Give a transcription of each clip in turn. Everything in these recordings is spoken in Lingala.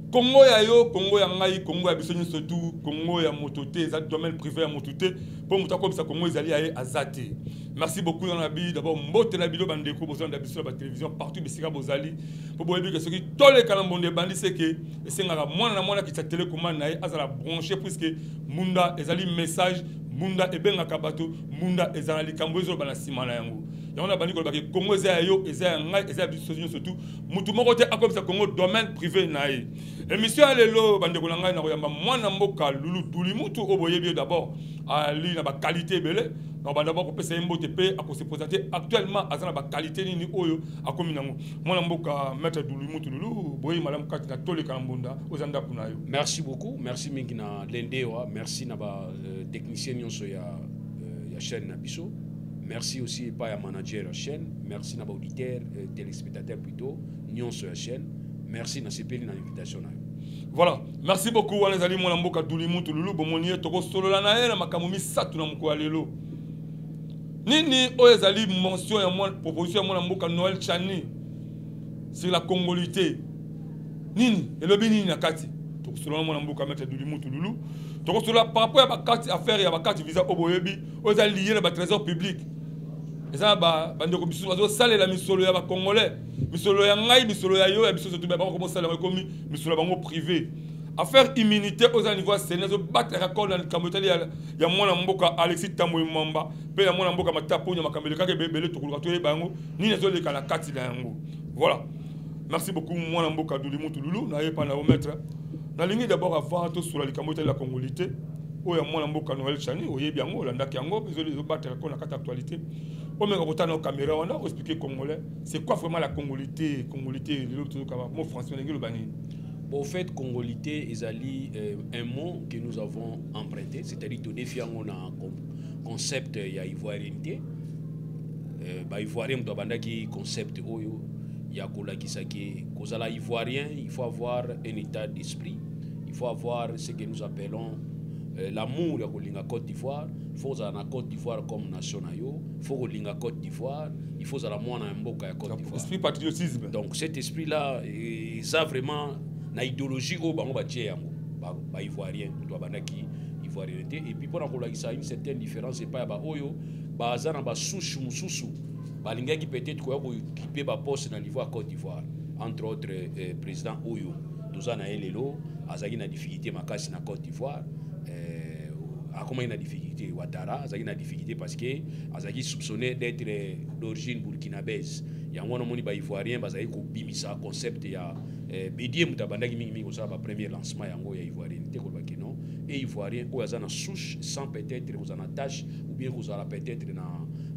Congo ya yo, Congo ya ngai, Congo ya bisoni surtout, Congo ya mototé, ça domaine privé ya mototé, pour muta comme ça Congo ezali ya azate. Merci beaucoup dans la vie, d'abord mbote na bilo bandeko bozana da biso la télévision partout bisika bozali. Pour boyebi que ce qui tole kalambonde bandi c'est que esengaka mwana ki sa télécommande na azala branché puisque munda ezali message munda ebengaka bato munda ezala likambo ezo bana sima na yango. On a bandi ko baki Congo ezayo ezaya ngai ezaya bisoni surtout mutu moko te akomisa Congo domaine privé na ye. Émission lelo bandeko na ngai na koyamba mwana mboka lulu duli mutu oboyebi d'abord ali na ba qualité belé na banda ba ko pesa mbote pe akose présenter actuellement azana ba qualité nini oyo akomi nango mwana mboka maître duli mutu lulu boyi malam kati na tole kambonda ozanda kuna yo. Merci beaucoup, merci mingi na lendewa, merci na ba technicien nyonso ya chaîne na biso. Merci aussi par la manager de la chaîne. Merci à l'auditeur, téléspectateur plutôt, Nyon sur la chaîne. Merci à CPL dans l'invitation. Voilà. Merci beaucoup. Les amis, mon amboka Doulimou Touloulou, Bomonier, Toko Solo la nae, la Makamoumi Satou Namko Alelo. Nini, Oyezali, mention et moi, proposition à mon amboka Noël Chani sur la congolité. Nini, et le Bini Nakati. Toko Solo mon amboka Maître Doulimou Touloulou. Toko Solo par rapport à ma carte affaire et à ma carte visa Oboyebi, Oyezali lié dans le trésor public. Et ça, bandeko biso bazo salela misolo ya ba congolais, misolo ya ngai, misolo ya yo, ya biso surtout ba comment ça la komi misolo bango privé. Affaire immunité aux niveau sénat zo battre record dans le kamotali ya mwana mboka Alexis Tamboy Mamba, pe ya mwana mboka matapo nya makambele kake bebele to kuluka to ye bango, ni nazo le kala kati la yango. Voilà. Merci beaucoup mwana mboka Doulimou Touloulou, na ye pa na remettre. Na lingi d'abord avant tout sur la kamotali la congolité. Oya mwana mboka Noël Chani, oyebi yango landaki yango, besoin de battre record na kati actualité. On m'a retenu en caméra, on a expliqué congolais. C'est quoi vraiment la congolité? Congolité, le mot français, le bani. Bon, en fait, congolité est un mot que nous avons emprunté, c'est-à-dire que défi on a un concept ya ivoirienté. Ivoirien doit banda qui concept oyo ya kola kisaki kozala ivoirien, il faut avoir un état d'esprit, il faut avoir ce que nous appelons l'amour de la Côte d'Ivoire. Il faut la Côte d'Ivoire comme nation. Il faut la Côte d'Ivoire. Il faut la moine mboka Côte d'Ivoire. Esprit patriotisme. Donc cet esprit-là, ça vraiment na idéologie au bango batie yango. Ba ivoirien, doit banaki ivoirienté. Et puis pour la ça une certaine différence c'est pas ba oyo ba zana ba souche mususu. Ba linga qui peut-être ko occuper ba poste dans l'Ivoire Côte d'Ivoire. Entre autres président oyo. Dozana elelo azaki na difficulté makasi na Côte d'Ivoire. Comment il a difficulté Ouattara, il a une difficulté parce que Azaki soupçonné d'être d'origine burkinabèse. Il y a un monde ivoirien, Bazaki ko bimisa concept ya bédié mutabanda qui mingi ko ça ba premier lancement yango ya ivoirien té ko baki non et ivoirien ko azana souche sans peut-être vous en attache ou bien vous en peut-être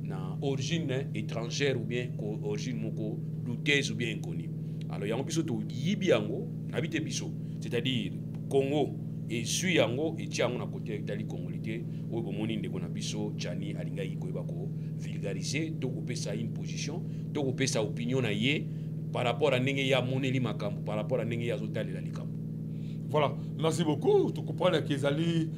na origine étrangère ou bien origine moko douteuse ou bien inconnue. Alors yango biso to yibi yango nabité biso, c'est-à-dire Congo et suis yango et tiango na côté d'ali congolité au bomoni ndeko na biso Chani alinga ikoyeba ko vulgariser to ko pesa une position to ko pesa opinion na ye par rapport à ndenge ya moneli makambo par rapport à ndenge ya zotali la likambo. Voilà, merci beaucoup. Tu comprends que les alliés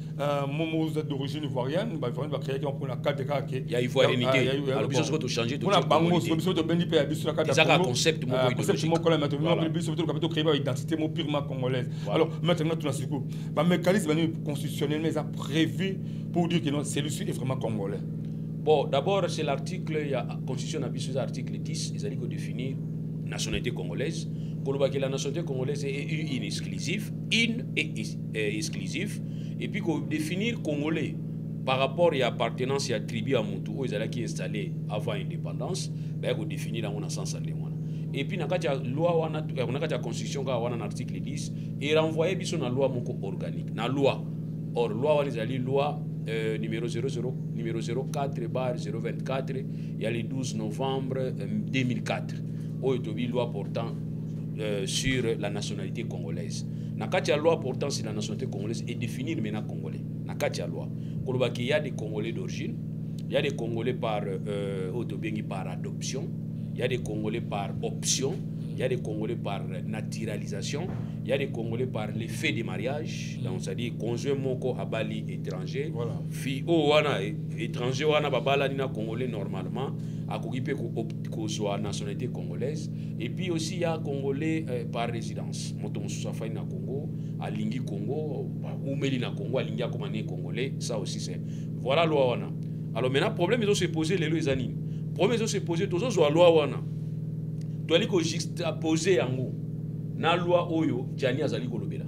momos d'origine ivoirienne, bah ivoirienne va créer qu'on prend la carte de cas il y a ivoirienneté. Alors bien sûr tu changer tout. On a bango sur biso de bendi pe abiso la carte. C'est un concept mo concept mo kola maintenant le biso to capito créer identité mo purement congolaise. Alors maintenant tout na siko. Bah mécanisme constitutionnel mais a prévu pour dire que non celui-ci est vraiment congolais. Bon, d'abord c'est l'article il y a constitution na biso article 10, ils allaient ko définir nationalité congolaise. La nationalité congolaise est une exclusive, et puis qu'on définir congolais par rapport à appartenance à tribu à Moutou, ils allaient qui installé avant l'indépendance, ben qu'on définir dans un sens et puis dans la loi, on a la constitution qui a un article 10 et renvoyer biso na loi moko organique, na loi. Or loi on les alliés loi numéro 00, numéro 04/024, il y a le 12 novembre 2004. Où il y a loi portant sur la nationalité congolaise. La loi portant sur la nationalité congolaise est définir maintenant congolais. La loi. Il y a des Congolais d'origine, il y a des Congolais par adoption, il y a des Congolais par option, il y a des Congolais par naturalisation, il y a des Congolais par l'effet des mariages, donc c'est-à-dire conjoint moko abali étranger, voilà. Fi wana étranger wana babala nina Congolais normalement, akokipe ko soit nationalité congolaise, et puis aussi il y a Congolais par résidence. Moto mususafa na Congo, alingi Congo, ou meli na Congo, alingi akomane congolais, ça aussi c'est. Voilà loi wana. Alors maintenant problème ils ont se poser les lois anines. Problème ils ont se poser tous autres loi wana. Tu as juxtaposer yango na loi oyo Jani azali kolobela.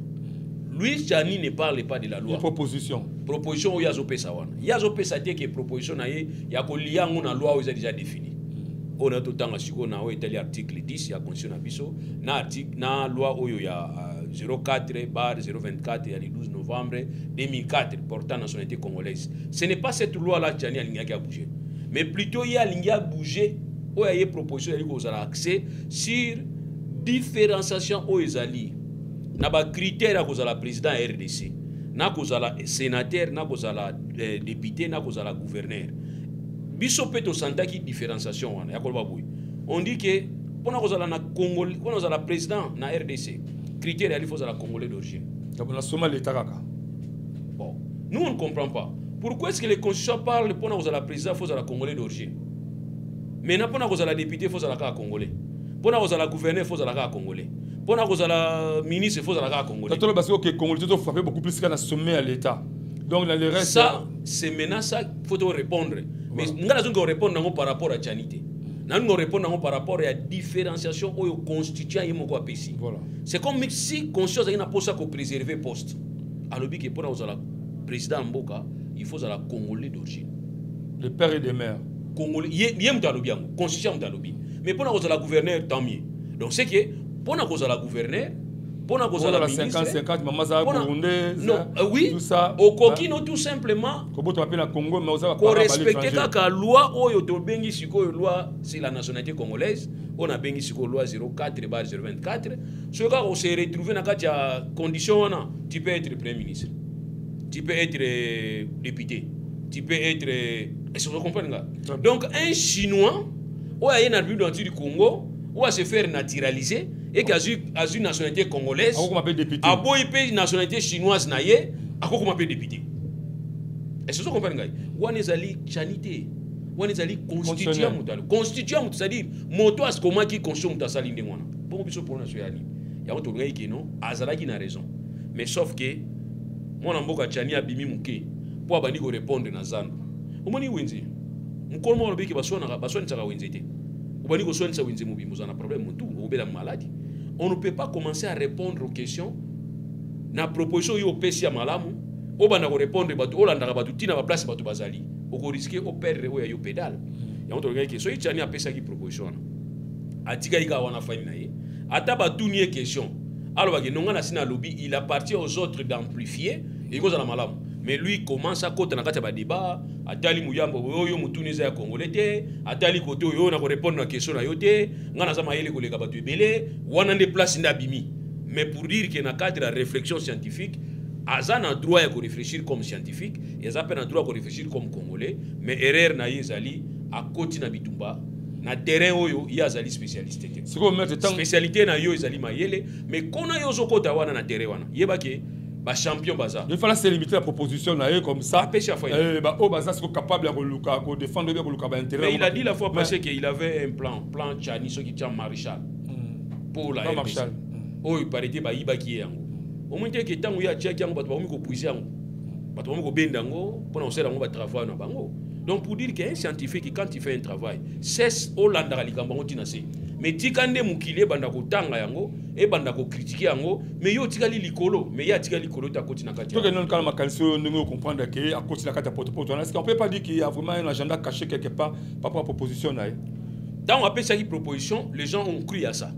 Lui Jani ne parle pas de la loi. Une proposition. Proposition oyo azopesa wana. Yazopesa te que proposition na ye ya kolia ngo na loi oyo déjà défini. On a tout temps siko na oyo teli article 10 ya constitution na biso na article na loi oyo ya 04/024 ya le 12 novembre 2004 portant nationalité congolaise. Ce n'est pas cette loi là Jani alingi a bouger. Mais plutôt il y a alingi a bouger où il y a proposition de vous accès sur différenciation aux ezali na ba critères à cause la président RDC na cause la sénateur na cause la député na cause la gouverneur biso peto santa qui différenciation wana ya kolba boy on dit que pona cause la na Congolais pona cause la président na RDC critères il faut la congolais d'origine na soma l'état kaka. Bon nous on ne comprend pas pourquoi est-ce que les constitutions parlent pona cause la président faut la congolais d'origine. Mais pour la député, il faut la congolais. Pour la gouverneur, il faut la congolais. Pour la ministre, il faut la congolais. Parce que les Congolais ont frappé beaucoup plus qu'à sommet à l'État. Donc, dans le reste. Ça, c'est maintenant ça qu'il faut répondre. Mais nous allons répondre par rapport à Tchanité. Nous allons répondre par rapport à la différenciation au constituant et mon pays. C'est comme si conscience a pour ça qu'on préserve le poste. Alors, pour la président Mboka, il faut la congolais d'origine. Les pères et les mères. Congolais, constitution mais pour la gouverneure tant mieux. Donc c'est que pour la gouverneure, pour la ministre, 50 maman za burundais, non, oui, tout ça. Au coquino tout simplement. Comment tu appelles la Congo mais on pour respecter la loi oyo to bengi siko loi c'est la nationalité congolaise, on a bengi siko loi 04/024. Ce cas on s'est retrouvé dans la condition tu peux être premier ministre. Tu peux être député. Tu peux être est-ce que vous comprenez? Donc un Chinois ou a une arbitre du Congo ou à se faire naturaliser et qui a une nationalité congolaise, a beau une nationalité chinoise naïe, a quoi qu'on appelle député. Est-ce que vous comprenez? Ou on est allé chanité, ou on est allé constituer mutalo, constituer mutalo, c'est-à-dire moto à ce comment qui constitue mutalo salinde mwana. Bon biso pour nationalité. Il y a un tournoi qui non, azala qui n'a raison. Mais sauf que moi n'amboka chani abimi muke pour abandi ko répondre na zando. Omoni wenzi. Mkolmo lobiki basona tsaka wenzi te. Obani ko sona wenzi mubi muzana problème mutu obela maladie. On ne peut pas commencer à répondre aux questions na proposition yo pesi ya malamu obanda ko répondre batu olanda batu tina ba place batu bazali. Oko risquer au perdre oya yo pédale. Ya on regarde que so ichani apesa ki proposition. Atika ika wana fani na ye. Ata batu ni question. Alors que non na sina lobby, il appartient aux autres d'amplifier et cause la malamu. Mais lui commence à côté dans le débat, atali muyambo oyo mutuneza ya congolais te, atali koto oyo na ko répondre na question na yote, ngana za mayele ko leka batu ebele, wana nde place ndabimi. Mais pour dire que na cadre de réflexion scientifique, azana a droit de réfléchir comme scientifique, et azana a droit de réfléchir comme congolais, mais erreur na yezali a côté na bitumba. Na terrain oyo yazali spécialité. Spécialité na yo ezali mayele, mais kona yo zokota wana na terrain wana. Yebake ba champion baza. Il fallait se limiter la proposition là comme ça. Bah oh baza c'est capable de défendre bien le intérêt. Mais il a dit la fois passée qu'il avait un plan Tchani ce qui tient Maréchal. Pour la Maréchal. Oh il paraît ba ibaki yango. Au moins que tango ya tchaki yango bato ba ko puiser yango. Bato ba ko benda yango pour na osela yango ba travail na bango. Donc pour dire qu'un scientifique quand il fait un travail, cesse Hollanda likambango tinase. Mais tikande mukile banda ko tanga yango et banda ko critiquer yango, mais yo tikali likolo, mais ya tikali likolo ta koti na kati. Donc non quand ma calcio nous comprendre que à cause de la carte porte est-ce qu'on peut pas dire qu'il y a vraiment un agenda caché quelque part par rapport à la proposition là? Dans on appelle ça une proposition, les gens ont cru à ça.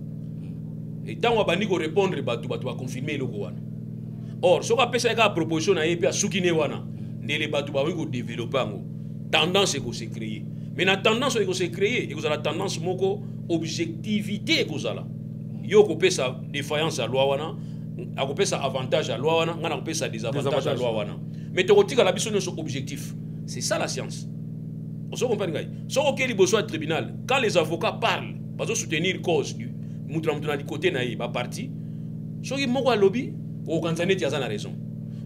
Et tant on va bandi ko répondre batu va confirmer le wana. Or, ce qu'on appelle ça une proposition na et puis à soukine wana. ne les bateaux ko développer ngo tendance ko se créer mais la tendance ko se créer et que la tendance moko objectivité ko zala yo ko pesa défaillance à loi wana a ko pesa avantage à loi wana ngana ko pesa désavantage à loi wana mais to kotika la biso sur objectif c'est ça la science on se comprend gars so OK liboso tribunal quand les avocats parlent bazo soutenir cause du mutra du côté na ba parti so ki moko lobby o kanzaneti azana raison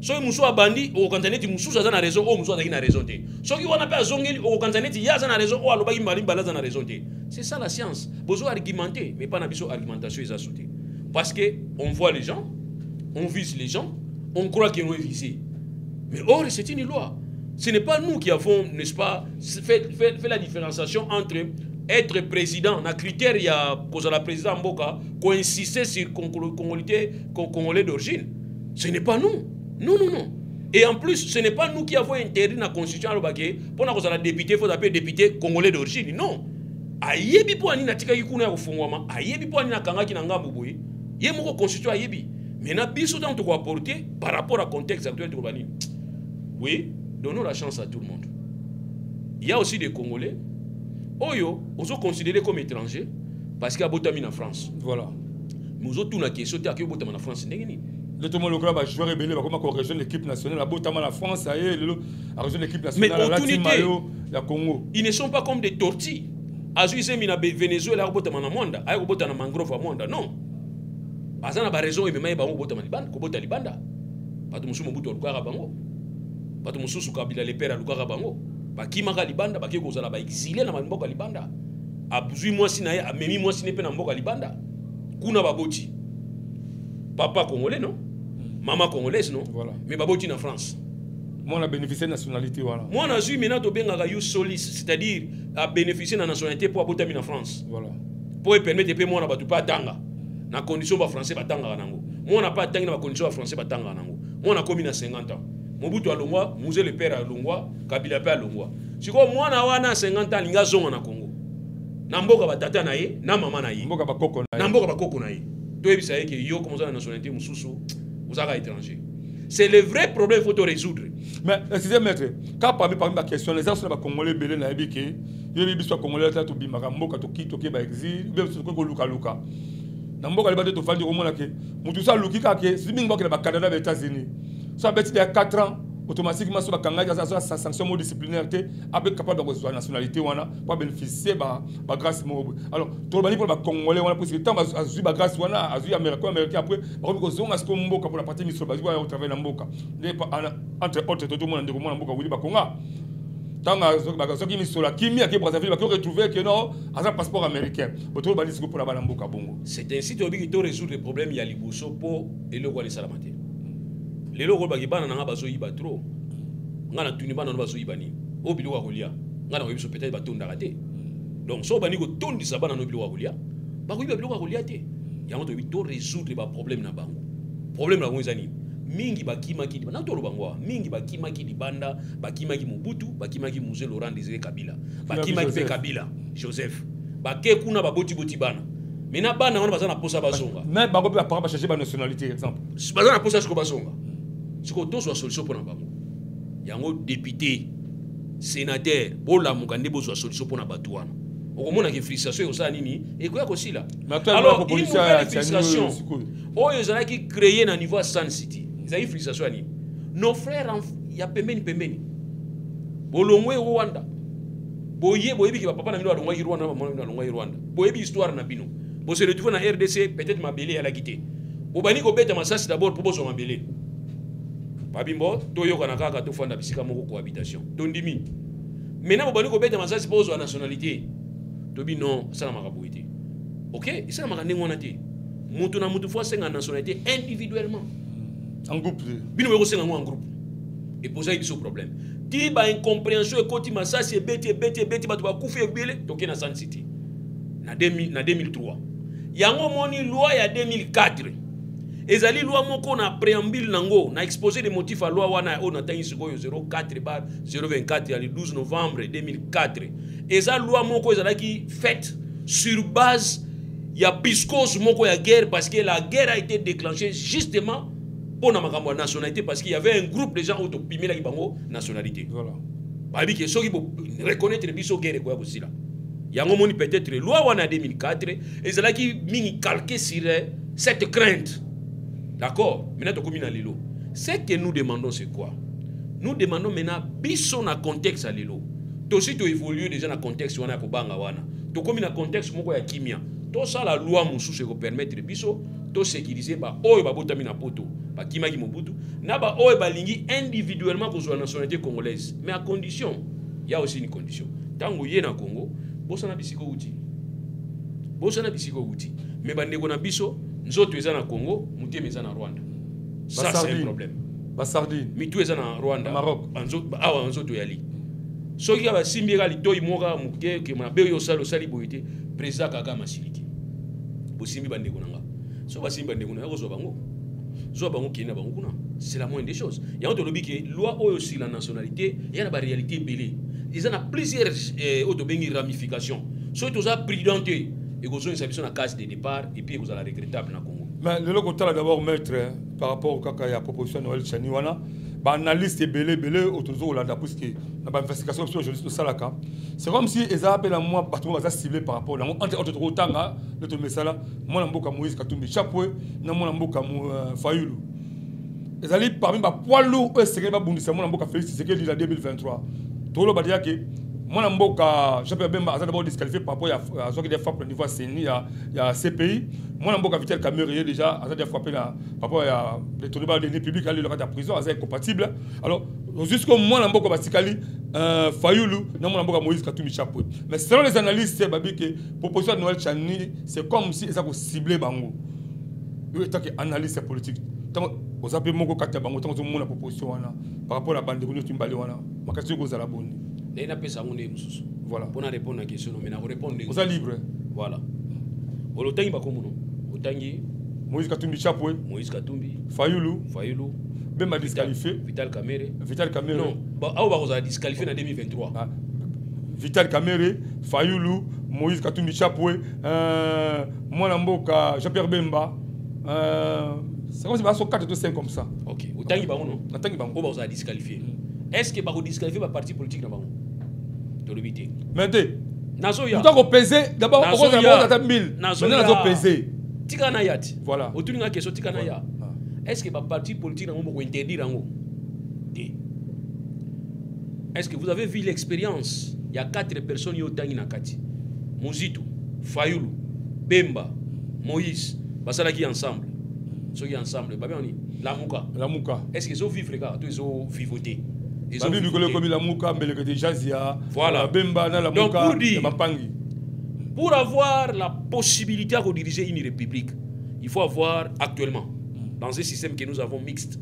so ki muso abandi o kanzaneti mususu azana raison o muso azaki na raison te so ki wana pe azongeli o kanzaneti ya azana raison o alobaki mbali mbala azana raison te c'est ça la science besoin argumenter mais pas na biso argumentation ils sauté parce que on voit les gens on vise les gens on croit qu'ils vont viser mais or c'est une loi ce n'est pas nous qui avons n'est-ce pas fait la différenciation entre être président na critère il y a cause la président Mboka ko insister sur congolais d'origine ce n'est pas nous non et en plus ce n'est pas nous qui avons interdit la constitution alobake pour na cause la député faut appeler député congolais d'origine non ayebi po ani na tika yikuna ya kufungwama ayebi po ani na kangaki na ngambu boye ye moko constitution ayebi mais na biso donc to ko apporter par rapport à contexte actuel de Kobani oui donnons la chance à tout le monde il y a aussi des Congolais Oyo, on se considéré comme étranger parce qu'il y a Botami en France. Voilà. Nous autres, on a question de qui Botami en France. Le tout le monde va jouer rebelle, va comme région de l'équipe nationale, la Botami en France, ça y est, la région de l'équipe nationale, la Timayo, la Congo. Ils ne sont pas comme des tortilles. Azu c'est mina Venezuela, Botami en Monde, ayo Botami en mangrove en Monde, non. Azana ba raison et même ba Botami Libanda, ko Botami Libanda. Pas de musu Mobutu Lukara bango. Pas de musu Kabila le père Lukara bango. Bakimaka libanda baki kozala ba exilé na mboka libanda abuzui mwasi na ye amemi mwasi ne pe na mboka libanda kuna baboti papa congolais non maman congolaise non voilà. Mais baboti na France moi on a bénéficié de nationalité voilà moi na zui mena to benga you solis c'est-à-dire a bénéficier de nationalité pour abotami na France voilà pour permettre pe moi na batu pa tanga na condition ba français ba tanga nango moi na pas tanga na condition ba français ba tanga nango moi na komi na 50 ans Mobutu alongwa, Mouze le père alongwa, Kabila pe alongwa. Siko mwana wana 50 ans linga zonga na Congo. Na mboka batata na ye, na mama na ye. Mboka bakoko na ye. Na mboka bakoko na ye. To ebisa ye ke yo comme ça la nationalité mususu, uzaka étranger. C'est le vrai problème faut te résoudre. Mais excusez maître, quand parmi ma question les gens sont ba congolais belé na ebike, yo bibi soit congolais ta to bimaka mboka to ki to ke ba exil, même so ko luka luka. Na mboka le ba to fandi ko mona ke, mutu sa lukika ke, si mingi ba Canada ba États-Unis. Ça fait il y a 4 ans automatiquement sur la Kanga ça sanction disciplinaire avec capable de recevoir nationalité wana pour bénéficier ba grâce alors tout le pour ba congolais wana pour ce temps azu ba grâce wana azu américain après ba ko zonga ce mboka pour la partie mission ba au travail na mboka entre autres tout le monde ndeko mona mboka wili ba konga tanga ba soki mission la kimia ke Brazzaville ba ko retrouver que non asa passeport américain autour ba disco pour la ba mboka bongo c'est ainsi to bi to résoudre le problème ya liboso pour eloko les salamate les locaux bagibana na bazo yiba trop ngana tuni bana no bazo yibani o biloko kolia ngana ko biso peut-être batonda raté donc so bani ko tondi sa bana no biloko kolia ba ko yiba biloko kolia te yango to bi to résoudre ba problème na bango problème na ngo ezani mingi bakima ki na to lo bango mingi bakima ki libanda bakima ki Mobutu bakima ki Mzee Laurent Désiré Kabila bakima ki Kabila Joseph bake kuna baboti boti bana mena bana wana bazana posa bazonga mais bango pe ba chercher ba nationalité exemple bazana posa ko bazonga si ko to so solution pour na bango yango député sénateur bola mukande bozo solution pour na batu wana okomona ke frustration yo sa nini e ko ya kosila alors il y a frustration oyo ezala ki créer na niveau Sun City ezali frustration nini nos frères ya pembeni bolongwe Rwanda boyebi ki papa na bino alongwa Rwanda na mama na alongwa Rwanda boyebi histoire na bino bo se retrouver na RDC peut-être mabele ya la quitté bobani ko beta masasi d'abord pour bozo mabele babimbo toyoka na kaka to fanda bisika moko cohabitation tondimi maintenant bobani ko beta masasi bozo nationalité tobi non ça na makaboité OK ça na makande ngona te mutu na mutu fois senga nationalité individuellement en groupe bino beko senga en groupe et poser biso problème ti ba incompréhension e koti masasi beti batu ba kufi ebele toke na Sun City na 2003 yango moni loi ya 2004 ezali loi moko na préambule nango na exposé des motifs à loi wana o na tangi sikoyo 04/024 ya le 12 novembre 2004 eza loi moko ezalaki faite sur base ya piscose moko ya guerre parce que la guerre a été déclenchée justement pour la nationalité parce qu'il y avait un groupe de gens qui ont pimé la nationalité. Voilà. Babi que ceux qui reconnaître biso guerre quoi aussi là. Il y a un moment peut-être loi en 2004 et c'est là qui mini calqué sur cette crainte. D'accord? Maintenant comme dans l'élo. Ce que nous demandons c'est quoi? Nous demandons maintenant biso na contexte à l'élo. Toi aussi tu évolues déjà dans contexte wana ko banga wana. To comme dans contexte moko ya kimia. Tout ça la loi musu se permettre biso to sécuriser ba oyo ba botami na poto. Ba kimaki mobutu na ba oyo ba lingi individuellement pour la nationalité congolaise. Mais à condition, il y a aussi une condition. Tango yé na Congo, bosana bisiko uti. Bosana bisiko uti. Mais bandeko na biso, nzoto eza na Congo, mutie eza na Rwanda. Ça c'est un problème. Basardine. Mitu eza na Rwanda. Maroc. Awa nzoto yali. Soki ya basimbi ga litoyi moka muke ke mabe yo salo sali boyité, président Kagame Masiliki. Bosimbi bandeko nanga. So basimbi bandeko na ko bango. C'est la moindre des choses. Il y a un lobby qui loi aussi la nationalité, il y a une réalité belée. Il y a plusieurs ramifications. Soit vous avez prudenté et vous avez une case de départ et puis vous avez la regrettable dans le Congo. Mais le côté d'abord mettre par rapport au cas la proposition de Noël Chaniwana, analyste belé autour de la parce que la investigation sur le salaka. C'est comme si ils appellent à moi partout va ciblé par rapport entre autant le messala moi namboka Moïse Katumbi Chapwe na moi namboka Fayulu. Ils allaient parmi ba poids lourd eux c'est que ba bundisa moi namboka Félix c'est que en 2023. Tout le badia que moi namboka Jean-Pierre Bemba a d'abord disqualifié par rapport à ce qui est frappé au niveau CNI il y a CPI. Moi namboka Vital Kamerhe déjà a déjà frappé par rapport à les tournements de public aller le cas de prison c'est incompatible. Alors jusqu'au moi namboka Basikali Fayulu na moi namboka Moïse Katumbi Chapwe. Mais selon les analystes babi que proposition de Noël Chani c'est comme si ça pour cibler bango. Eux étant que analyste politique. Vous avez mon côté bango tant que mon proposition par rapport à la bande de Rouleau Timbali wana. Ma question vous allez bonne. Voilà. Pour répondre à la question, mais répondre. Vous êtes libre. Voilà. Olotangi bakomuno. Otangi Moïse Katumbi Chapwe. Moïse Katumbi. Fayulu. Bemba disqualifié. Vital Kamerhe. Non. Ah on a disqualifié en 2023. Vital Kamerhe, Fayulu, Moïse Katumbi Chapwe, Mwanamboka, Jean-Pierre Bemba. C'est comme si on 4 ou 5 comme ça. OK. Otangi ba non. Otangi ba. On va disqualifier. Est-ce que ba disqualifier ba parti politique na ba? Maintenant, Nazoya. Nous avons pesé d'abord on a 1000. Maintenant nous avons pesé. Tikana yati. Voilà. Autour d'une question tikana ya. Est-ce que le parti politique n'a pas interdire en Est-ce que vous avez vu l'expérience? Il y a 4 personnes qui ont été Nakati. Mozito, Fayulu, Bemba, Moïse, Basala qui ensemble. Ceux qui ensemble, Lamouka. Est-ce qu'ils ont vivre les gars? Ils ont vivoté. Ils ont vivoté comme Lamouka, Mbelekete Jazia. Voilà. Bemba, Lamouka. Donc pour dire, pour avoir la possibilité de diriger une république, il faut avoir actuellement, dans un système que nous avons mixte,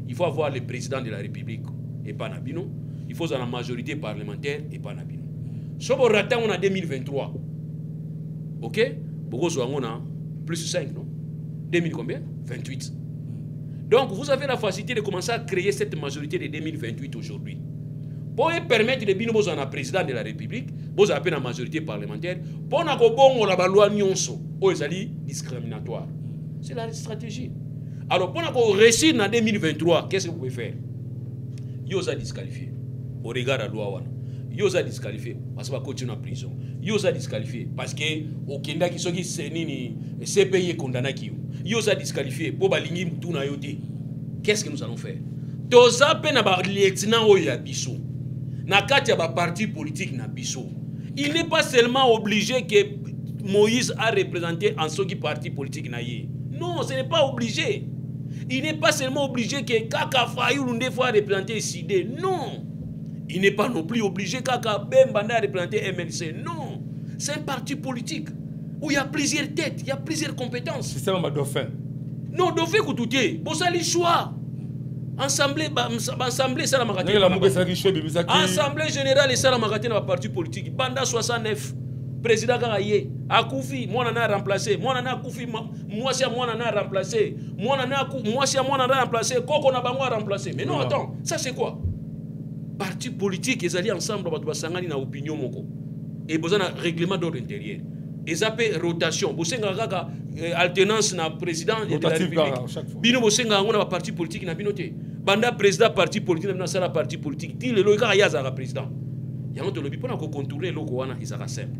il faut avoir le président de la République et pas Nabino. Il faut avoir la majorité parlementaire et pas Nabino. Si on a on a 2023, ok? On a plus 5, non? 2000 combien? 28. Donc vous avez la facilité de commencer à créer cette majorité de 2028 aujourd'hui. Pour permettre de bien vous en président de la République, vous avez la majorité parlementaire, pour la loi nyonso, discriminatoire. C'est la stratégie. Alors pour réussir en 2023, qu'est-ce que vous pouvez faire? Vous avez disqualifié. Au regard de la loi, vous avez disqualifié parce que vous continuez en prison. Vous avez disqualifié parce que au Kenya qui sont CPI condamné. Vous avez disqualifié pour balingi mutuna yote. Qu'est-ce que nous allons faire? Toza pe na ba lieutenant oya biso. Na kati ya ba parti politique na biso. Il n'est pas seulement obligé que Moïse a représenté en ce parti politique na yé. Non, ce n'est pas obligé. Il n'est pas seulement obligé que Kaka Fayulu ne fois représenter SID. Non. Il n'est pas non plus obligé Kaka Bemba ne représenter MLC. Non. C'est un parti politique où il y a plusieurs têtes, il y a plusieurs compétences. Système dauphin. Non, dauphin koutouté. Bon ça les choix. Assemblée ça la magaté. Assemblée générale ça la magaté dans le parti politique. Banda 69. Président Karaye, Akoufi, moi on a remplacé, moi on a Akoufi, moi c'est moi on a remplacé, moi c'est moi on a remplacé, Koko na bango a remplacé. Mais non, attends, ça c'est quoi? Parti politique, ils allaient ensemble, ils doivent s'engager dans l'opinion moko. Et besoin d'un règlement d'ordre intérieur. ezape rotation bosenga kaka alternance na président de la République chaque fois bino bosenga ngona ba parti politique na bino te banda président parti politique na bino sala parti politique ti lelo kaka yaza ka président yango to lobi pona ko contourner loko wana ezaka simple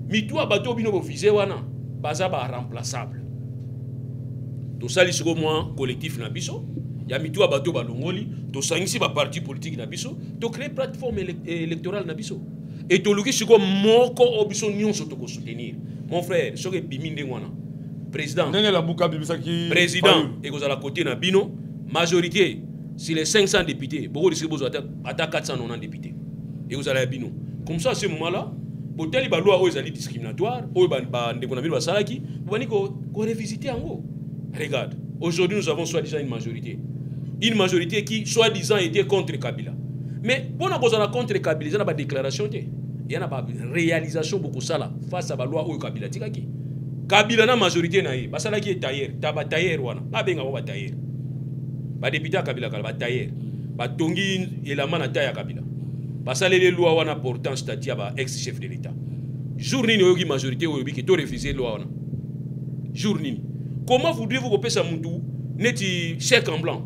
mitwa bato bino bo viser wana baza ba remplaçable to sali siko moi collectif na biso ya mitwa bato balongoli to sangisi ba parti politique na biso to créer plateforme électorale na biso et to luki siko moko obiso nyonso to ko soutenir mon frère soke biminde ngwana président président et à la côté na bino majorité si les 500 députés beaucoup de besoin à 490 députés et vous allez bino comme ça à ce moment là pour telle loi aux alliés discriminatoires au ban de bino basalaki vous venez ko revisiter en gros regarde aujourd'hui nous avons soi-disant une majorité qui soi-disant était contre Kabila mais pour nous la contre Kabila il y a pas déclaration il y a pas réalisation beaucoup ça là face à la loi au Kabila tikaki Kabila na majorité na ye basala ki tailleur taba tailleur wana ba benga ba tailleur ba député Kabila kala ba tailleur ba tongi elama na tailleur Kabila basala les lois wana portant statut ba ex chef de l'état jour nini oyoki majorité oyobi ki to refuser loi wana jour nini comment voudriez-vous que pesa mutu neti chèque en blanc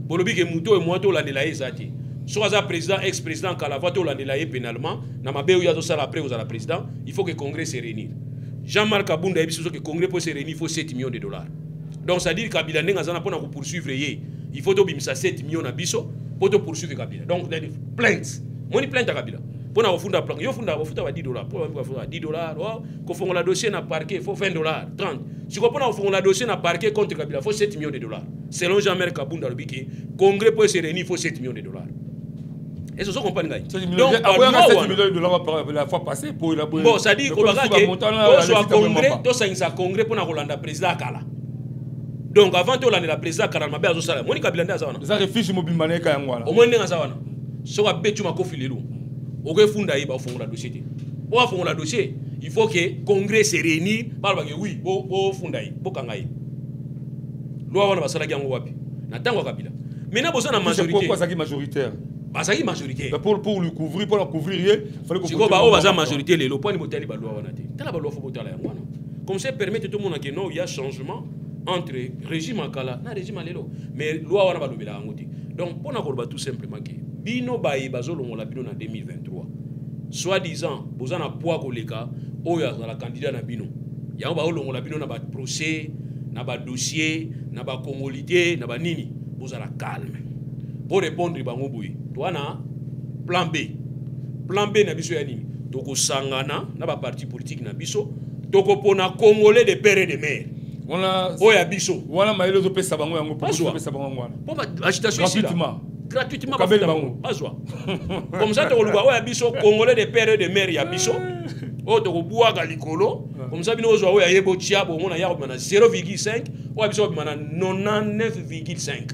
bolobi ke mutu e moto la ndela ezati soit président ex président kala voto la ndela pénalement na mabe oya zo sala après aux la président il faut que congrès se réunisse Jean-Marc Abunda dit que le Congrès peut se réunir, il faut 7 millions de dollars. Donc ça dit que Kabila n'est pas pour poursuivre. Il faut que 7 millions de dollars pour poursuivre Kabila. Donc il y a des plaintes. Moi, je plainte à Kabila. Pour avoir un plan, il faut avoir 10 dollars. Pour avoir 10 dollars, il faut faire le dossier dans le parquet, il faut 20 dollars, 30. Si on a fait le dossier dans le parquet contre Kabila, il faut 7 millions de dollars. Selon Jean-Marc Abunda, le Congrès peut se réunir, il faut 7 millions de dollars. Et ce sont compagnie. Donc, la fois passée pour la bon, ça dit qu'on va congrès, tout ça un congrès pour la président Kala. Donc avant tout la président Kala m'a bien ça. Moi ni Kabila ndaza wana. Ça réfugie mobile maneka yangwana. Au moins ndaza wana. So ka betu makofi lelo. Oke funda yi ba fongola dossier. Pour fongola dossier, il faut que congrès se réunisse par ba oui, bo funda yi, bo kanga yi. Loi wana basala ki yango wapi. Na tango Kabila. Maintenant boza na majorité. Pourquoi ça qui majoritaire? Basaki majorité. Pour le couvrir, pour la couvrir, il fallait que si on a majorité, le point de botali ba loi wana te. Tala ba loi faut botala yango wana. Comme ça permet tout le monde que non, il y a changement entre régime akala na régime lelo. Mais loi wana ba lobela yango te. Donc pour na ko ba tout simplement que bino ba e bazolo ngola bino na 2023. Soi-disant, bozana poids koleka oya na la candidat na bino. Yango ba olongola bino na ba procès, na ba dossier, na ba congolité, na ba nini. Bozala calme. Pour répondre bango boy toi na plan B na biso ya nini toko sangana na ba parti politique na biso toko pona congolais de père et de mère wana oya biso wana mailo zo pesa bango yango pour pesa bango wana pour agitation gratuitement kabeli bango bazwa comme ça toko luka oya biso congolais de père et de mère ya biso o toko buaka likolo comme ça bino ozwa oya yebo tia bo mona ya na 0,5 oya biso na 99,5.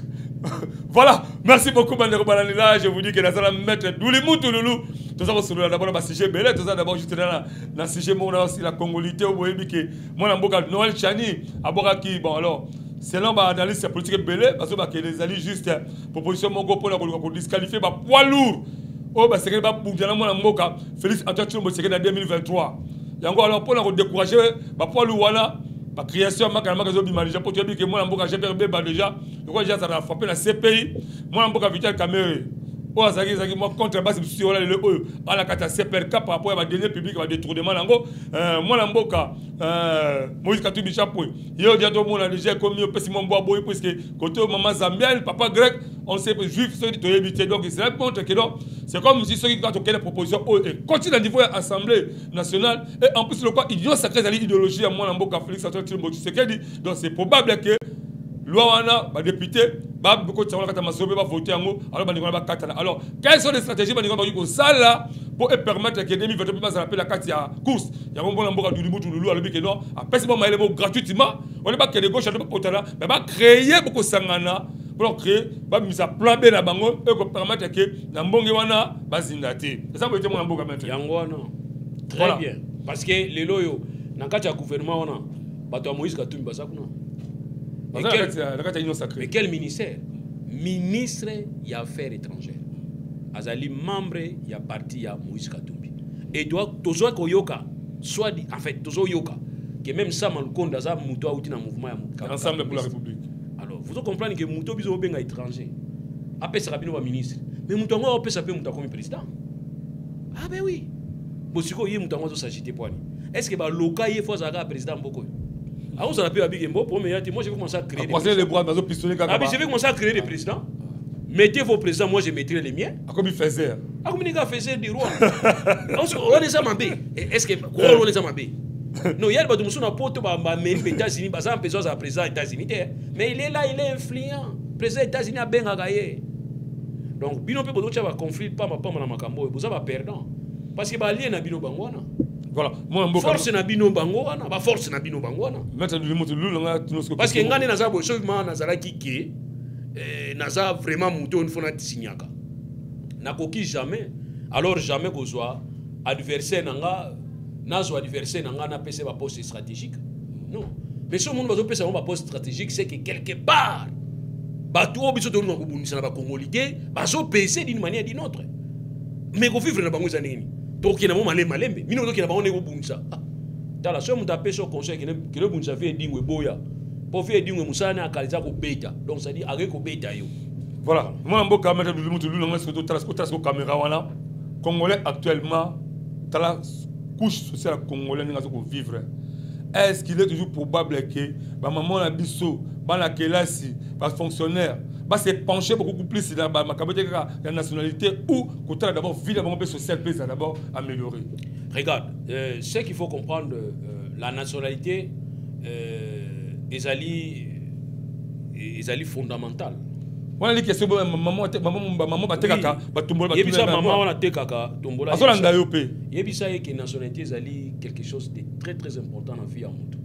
Voilà, merci beaucoup Bandero Balanila. Je vous dis que nous allons mettre Doulimou Touloulou. Tout ça, c'est d'abord le sujet belé. Tout ça, d'abord, juste dans le sujet, on a aussi la congolité. Vous voyez que moi, je Noël Chani, qui, bon, alors, selon l'analyse politique belé, parce que les alliés juste proposition Mongo pour disqualifier poids lourd. Oh, c'est que pour Moka, Félix Antoine Chilombo, c'est en 2023. Et encore, alors, pour décourager, poids lourd, voilà. La création, je suis pour que moi, j'ai déjà, je ça a frappé la CPI, moi, je suis caméra. Moi, contre la je suis à la carte CPRK par rapport à la dernière public, à détournement. Moi, Moïse Katoubi Chapeau, il y a déjà commis au Pessimon Bois, puisque côté maman Zambia, papa grec, on sait que juif, ceux qui ont évité. Donc, c'est là contre que c'est comme si ceux qui ont des propositions continuent à niveau assemblée nationale. Et en plus, le quoi, il y a une sacrée idéologie à moi, Félix Antoine Chilombo. Donc, c'est probable que loi wana ba député ba beaucoup de gens qui va voter en haut alors quelles sont les stratégies que ça là pour permettre que 2023 pas s'appelle la carte ya course ya bon mboka Doulimou Touloulou alors que non après c'est bon maïle gratuitement on n'est pas que les gauches pas potala mais va créer beaucoup sangana pour créer ba misa plan B na bango et pour permettre que na mbongi wana bazindati c'est ça que moi mboka maintenant yango wana très bien parce que les loyo na kati ya gouvernement wana bato Moïse Katumbi basakuna. Mais quel ministère? Ministre des Affaires étrangères. Azali membre ya parti ya Moïse Katumbi. Et doit toujours koyoka soit en fait tozo yoka que même ça Malukonda ça muto outi na mouvement ya ensemble pour la République. Alors vous comprenez que muto biso benga étranger après ça rabino ba ministre mais muto ngo opesa pe muto comme président. Ah ben oui bosiko yé muto ngo zo s'agiter poani est-ce que ba loka yé faut zaka président mboko ah on s'appelle Abig Mbo pour moi je vais commencer à créer les bras dans pistonner ah mais je vais commencer à créer des présidents. Mettez vos présidents, moi je mettrai les miens. Ah, comme il faisait. Ah, comme il faisait du roi. On est ça, ma bé. Est-ce que on est ça, ma bé? Non, il y a des gens qui ont porté les États-Unis, parce que président est président des États-Unis. Mais il est là, il est influent. Le président des États-Unis a bien gagné. Donc, bino pe bodo chaba conflit pas na makambo, vous avez perdant. Parce que ba lien na bino bangwana. Voilà, moi force na bino bangwana, ba force na bino bangwana. Maître du monde lulanga tunosko. Parce que ngane na za bo chauffement na zala kike. Naza vraiment mouton une fois na signaka na koki jamais alors jamais qu'on soit adversaire nanga nazo adversaire nanga na pese ba poste stratégique non mais ce monde va pese ba poste stratégique c'est que quelque part ba tout biso to no kubunisa na ba congolité ba so pese d'une manière d'une autre mais ko vivre na bango za nini to ki na mo malembe mino to ki na bango ne ko bunisa tala so muta pese au conseil que le bunisa fait dingwe boya. Pour faire du musana à Kaliza ko beta donc ça dit avec ko beta yo voilà moi mboka mettre du mutu lulanga ce que caméra wana congolais actuellement dans la couche sociale congolaise nga ko vivre est-ce qu'il est toujours probable que ba maman na biso ba la kelasi ba fonctionnaire ba se pencher beaucoup plus dans ba makabote la nationalité ou côté d'abord vie d'abord social plus d'abord améliorer. Regarde ce qu'il faut comprendre la nationalité ezali fondamental. On a dit que c'est maman batekaka batumbola yebisa maman wana tekaka tombola asola ndayo pe yebisa que nationalité ezali quelque chose de très très important dans vie ya mutu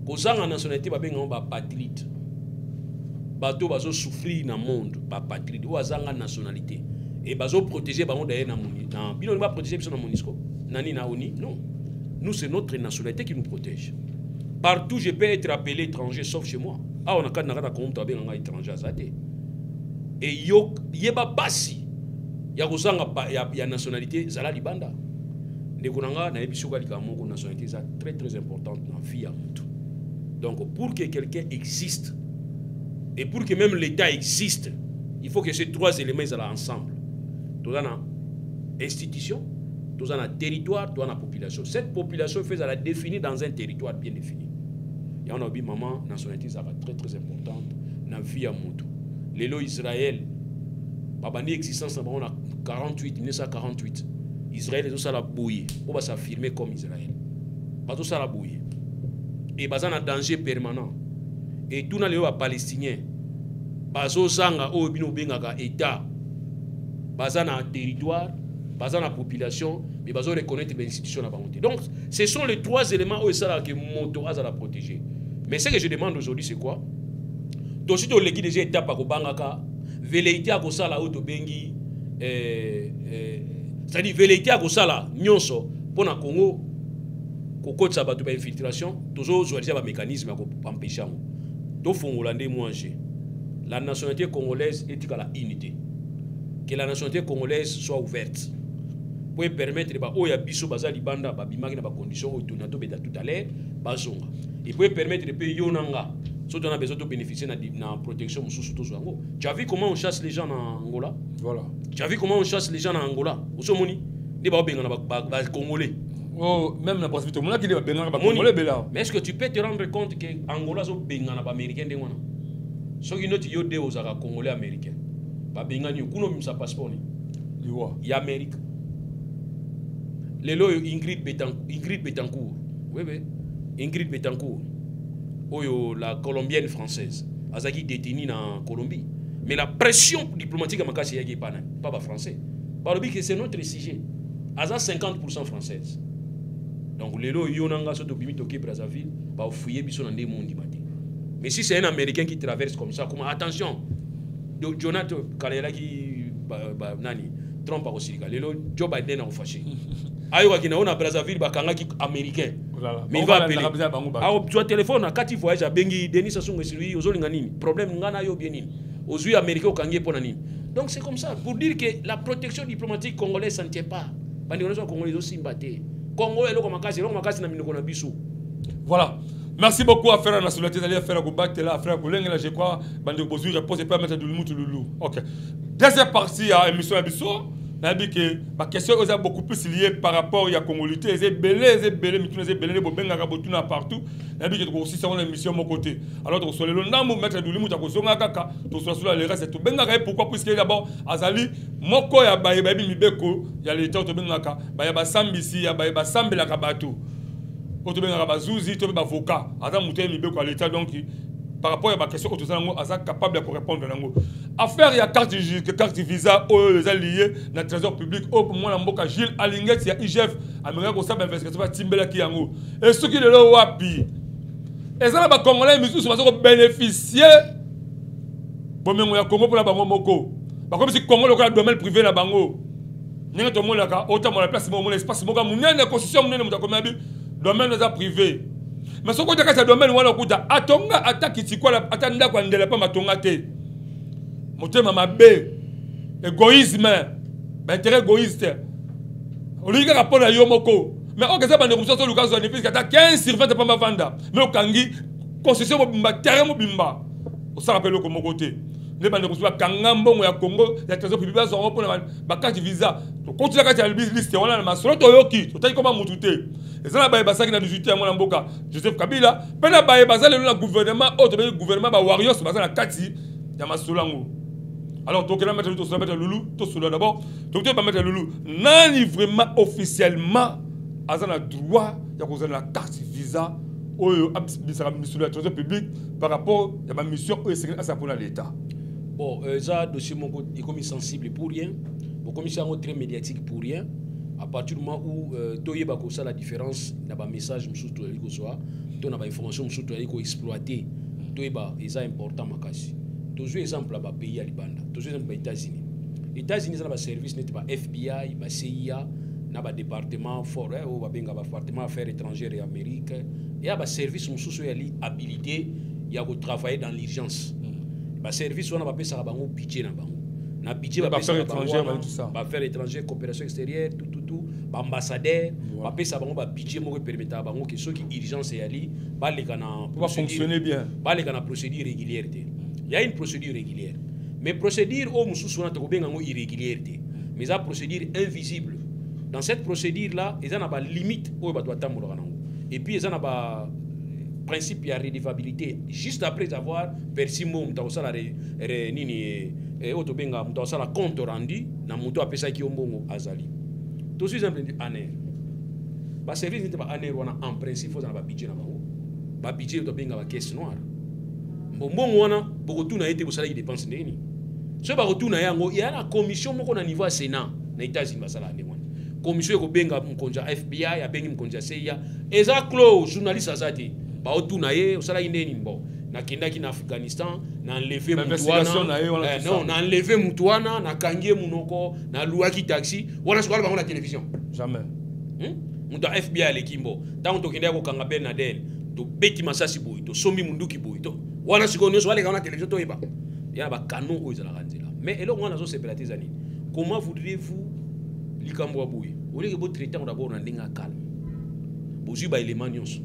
kozanga nationalité babenga ba patriote bato bazo souffrir na monde ba patriote ou azanga nationalité et bazo protéger bango d'ailleurs na moni na bino ba protéger biso na monisco nani na oni non nous c'est notre nationalité qui nous protège. Partout, je peux être appelé étranger, sauf chez moi. Ah, on a quand même compte avec un étranger à Zate. Et yeba basi, ya nationalité, zala libanda. Nekonanga na ebiso kalika moko nationalité ça très très importante dans vie à mutu. Donc pour que quelqu'un existe et pour que même l'État existe, il faut que ces trois éléments soient ensemble. Tout dans la institution, tout dans la territoire, tout dans la population. Cette population fait la définir dans un territoire bien défini. Et on a dit maman nationalité ça va très très importante dans vie à mutu. L'élo Israël, babani existence on a 1948. Israël est tout ça la bouillie. On va s'affirmer comme Israël. Pas tout ça la bouillie. Et bazan a danger permanent. Et tout les Palestiniens. Bazo sanga o bino bengaka état. Bazan a territoire, bazan a population, mais bazo reconnaître les institutions à volonté. Donc ce sont les trois éléments où ça que moto a la protéger. Mais ce que je demande aujourd'hui c'est quoi? Donc si tu les déjà étape ko bangaka, velléité à ko sala auto bengi c'est-à-dire velléité à ko sala nyonso pour na Congo ko ça ba to ba infiltration, toujours jouer ba mécanisme pour empêcher. Do fongolande moanger. La nationalité congolaise est à la unité. Que la nationalité congolaise soit ouverte. Pour permettre ba oya biso bazali banda ba bimaki na ba conditions au tonato beta tout à l'heure bazonga. Et pour permettre de payer yonanga. Surtout on a besoin de bénéficier de la protection mususu to zango. Tu as vu comment on chasse les gens en Angola? Voilà. Tu as vu comment on chasse les gens en Angola? Osomoni ni ba benga na ba congolais. Oh, même la possibilité mon qui ba benga ba congolais bela. Mais est-ce que tu peux te rendre compte que Angola so benga na ba américain ndengwana? So qui noti yo de ozaka congolais américain. Ba benga ni kuno misa passeport ni. Liwa. Ya Amérique. Lelo Ingrid Betancourt. Oui oui. Ingrid Betancourt. Oyo la colombienne française. Azaki détenue en Colombie. Mais la pression diplomatique à Makasi yaki pas français. Par que c'est notre sujet. Aza 50% française. Donc lelo yonanga so to bimi toke Brazzaville, ba fouiller biso na ndemondi maté. Mais si c'est un Américain qui traverse comme ça, comme attention, Jonathan Kalela qui nani Trump a aussi lelo Joe Biden a fâché. Ayo ki na ona Brazzaville ba kanga ki américain. Mais il va appeler. Ah tu téléphone à quand il voyage à Bengi Denis Sassou Nguesso ozolinga nini? Problème ngana yo bien nini? Ozui américain kangi pona nini? Donc c'est comme ça pour dire que la protection diplomatique congolaise ça ne tient pas. Bandi on congolais aussi mbaté. Congo eloko makasi na minoko na biso. Voilà. Merci beaucoup à faire la nationalité d'aller faire la battre là, faire la je crois, bande de réponse et pas mettre du loulou. OK. Deuxième partie à émission Abisso, n'a dit que ma question est beaucoup plus liée par rapport à la congolité, c'est belé, bobenga botuna partout. N'a dit que aussi c'est une émission mon côté. Alors donc sur le ndambo mettre du loulou ta kozonga kaka, to sur le reste tout benga pourquoi puisque d'abord azali moko ya ba mibeko ya l'état to benga ka, ba ba sambisi ya ba sambela ka bato. Auto benga bazuzi to ba avocat ata muté mibeko à l'état donc par rapport à ma question auto zango asa capable de répondre nango affaire ya carte visa les alliés na trésor public au moi na mboka Gilles Alinget ya IGF américain ko saba investigation ba timbela ki yango et ce qui de lo wapi ezala ba congolais misusu bazo ko bénéficier bomengo ya Congo pour la bango moko ba comme si Congo lokola domaine privé na bango ninga to mona ka autant mon place mon espace moka munene constitution munene mutakomia bi domaine za privé. Mais ce que tu as domaine, on a atonga attaque qui quoi attendait qu'on ne pas matonga te. Moté mama B égoïsme, intérêt égoïste. On lui a rapport à Yomoko. Mais on a des corruption sur le cas de bénéfice qui a 15 sur 20 de pas ma vendre. Mais au Kangi concession bimba terrain bimba. On s'en rappelle comme côté. Les bandes de Kangambo ya Congo, ya trésor public za on pour ba carte visa. To continue carte ya liste on a na masolo to yoki. To tayi comment mutute. Et ça, là, il y a 18 ans, Mboka, Joseph Kabila. Puis là, il y a le gouvernement, le gouvernement, Warriors, il y a Kati, il y a Masolango. Alors, tu vas mettre le loulou, tu vas d'abord, tu vas mettre le loulou. Non, vraiment, officiellement, il y a le droit, il y a la carte visa, sur le trésor public, par rapport à la mission à sa pour l'État. Bon, ça, dossier, est comme sensible pour rien. Bon, commission très médiatique pour rien. À partir du moment où tu as la différence dans le message, tu as l'information, tu as exploité, c'est important. Tu as exemple à pays à Libanda, tu as exemple aux États-Unis. Les États-Unis ont un service, pas FBI, pas CIA, un département fort, un département affaires étrangères et Amérique. Il y a un service qui est habilité à travailler dans l'urgence. Le service, on a un budget. Na budget ba affaires étrangères tout ça ba affaires étrangères coopération extérieure tout ba ambassadeur ba pesa bango ba budget mo permettre bango que ceux qui urgence et ali ba les kana pour fonctionner bien ba les kana procédure régulière. Il y a une procédure régulière mais procédure au mususu na to benga ngo irrégulière mais ça procédure invisible. Dans cette procédure là ils ont ba limite au ba doit tambola nango et puis ils ont ba principe de redevabilité juste après avoir perçu mon ça la nini et autobenga muto ça la compte rendu na muto apesa ki ombongo azali to suis simple aner ba service n'était pas aner wana en principe faut dans ba budget na ba budget to benga ba caisse noire mbongo wana boko tuna été ko sala ki dépense neni so ba retourna yango ya na commission moko na niveau Sénat na États-Unis basala ne wana commission ko benga mkonja FBI ya bengi mkonja CIA eza close journaliste azati ba retourna ye o sala neni mbo na kindaki na Afghanistan na enlever Mutuana non na enlever Mutuana na kangie munoko na luaki taxi wana sokala bango na télévision jamais muto FBI le kimbo tango to kindako kanga Ben Laden to beti masasi boy to sombi munduki boy to wana siko nyoso wale kana télévision to yeba ya ba canon o ezala kanzela mais elo wana zo séparatiser nini comment voudriez-vous likambo boy au lieu que vous traiter d'abord na ndinga calme bozu ba élément nyonso